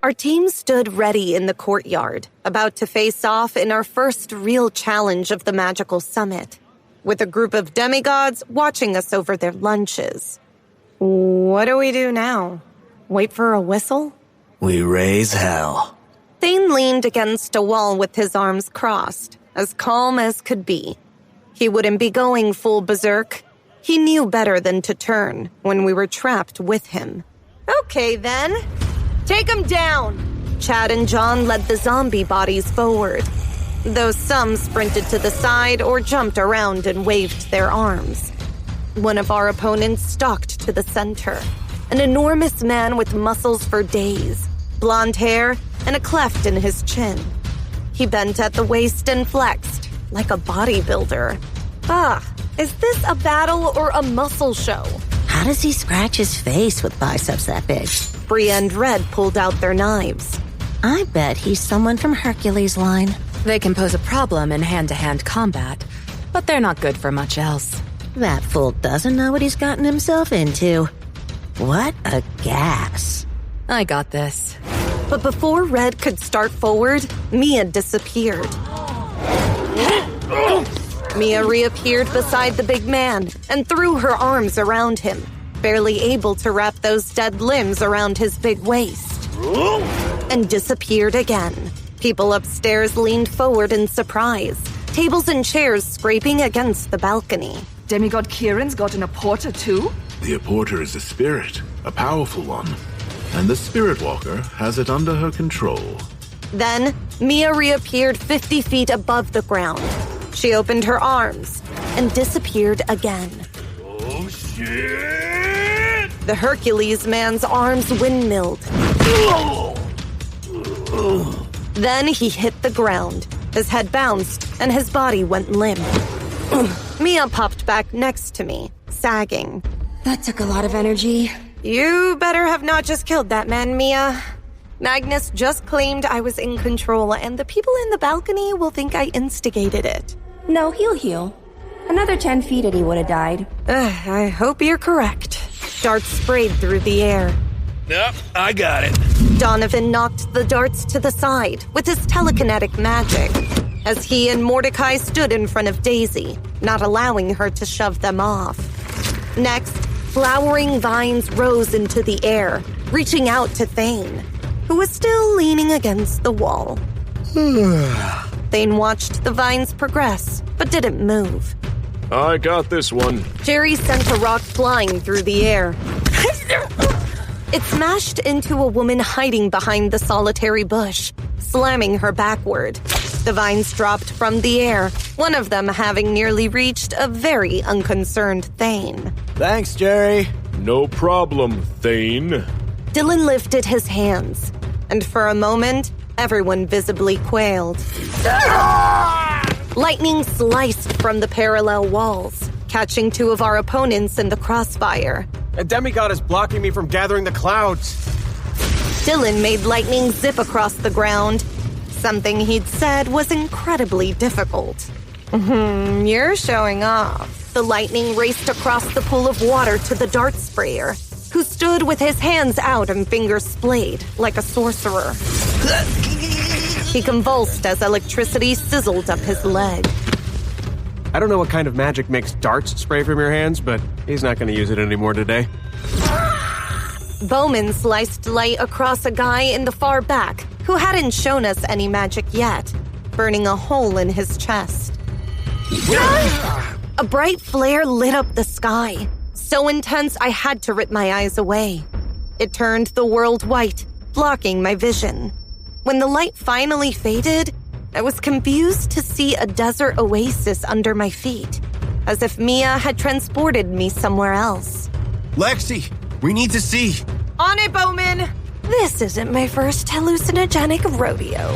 Our team stood ready in the courtyard, about to face off in our first real challenge of the magical summit, with a group of demigods watching us over their lunches. What do we do now? Wait for a whistle? We raise hell. Thane leaned against a wall with his arms crossed, as calm as could be. He wouldn't be going full berserk. He knew better than to turn when we were trapped with him. Okay, then. Take him down! Chad and John led the zombie bodies forward, though some sprinted to the side or jumped around and waved their arms. One of our opponents stalked to the center, an enormous man with muscles for days, blonde hair, and a cleft in his chin. He bent at the waist and flexed, like a bodybuilder. Is this a battle or a muscle show? How does he scratch his face with biceps that big? Bree and Red pulled out their knives. I bet he's someone from Hercules' line. They can pose a problem in hand-to-hand combat, but they're not good for much else. That fool doesn't know what he's gotten himself into. What a gas. I got this. But before Red could start forward, Mia disappeared. Mia reappeared beside the big man and threw her arms around him, barely able to wrap those dead limbs around his big waist. And disappeared again. People upstairs leaned forward in surprise, tables and chairs scraping against the balcony. Demigod Kieran's gotten a porter too? The porter is a spirit, a powerful one, and the spirit walker has it under her control. Then, Mia reappeared 50 feet above the ground. She opened her arms and disappeared again. Oh, shit! The Hercules man's arms windmilled. Then he hit the ground. His head bounced and his body went limp. Mia popped back next to me, sagging. That took a lot of energy. You better have not just killed that man, Mia. Magnus just claimed I was in control, and the people in the balcony will think I instigated it. No, he'll heal. Another 10 feet and he would have died. I hope you're correct. Darts sprayed through the air. Yep, I got it. Donovan knocked the darts to the side with his telekinetic magic, as he and Mordecai stood in front of Daisy, not allowing her to shove them off. Next, flowering vines rose into the air, reaching out to Thane, who was still leaning against the wall. Thane watched the vines progress, but didn't move. I got this one. Jerry sent a rock flying through the air. It smashed into a woman hiding behind the solitary bush, slamming her backward. The vines dropped from the air, one of them having nearly reached a very unconcerned Thane. Thanks, Jerry. No problem, Thane. Dylan lifted his hands, and for a moment, everyone visibly quailed. Lightning sliced from the parallel walls, catching two of our opponents in the crossfire. A demigod is blocking me from gathering the clouds. Dylan made lightning zip across the ground, something he'd said was incredibly difficult. You're showing off. The lightning raced across the pool of water to the dart sprayer, who stood with his hands out and fingers splayed like a sorcerer. He convulsed as electricity sizzled up his leg. I don't know what kind of magic makes darts spray from your hands, but he's not going to use it anymore today. Bowman sliced light across a guy in the far back who hadn't shown us any magic yet, burning a hole in his chest. A bright flare lit up the sky, so intense I had to rip my eyes away. It turned the world white, blocking my vision. When the light finally faded, I was confused to see a desert oasis under my feet, as if Mia had transported me somewhere else. Lexi, we need to see. On it, Bowman! This isn't my first hallucinogenic rodeo.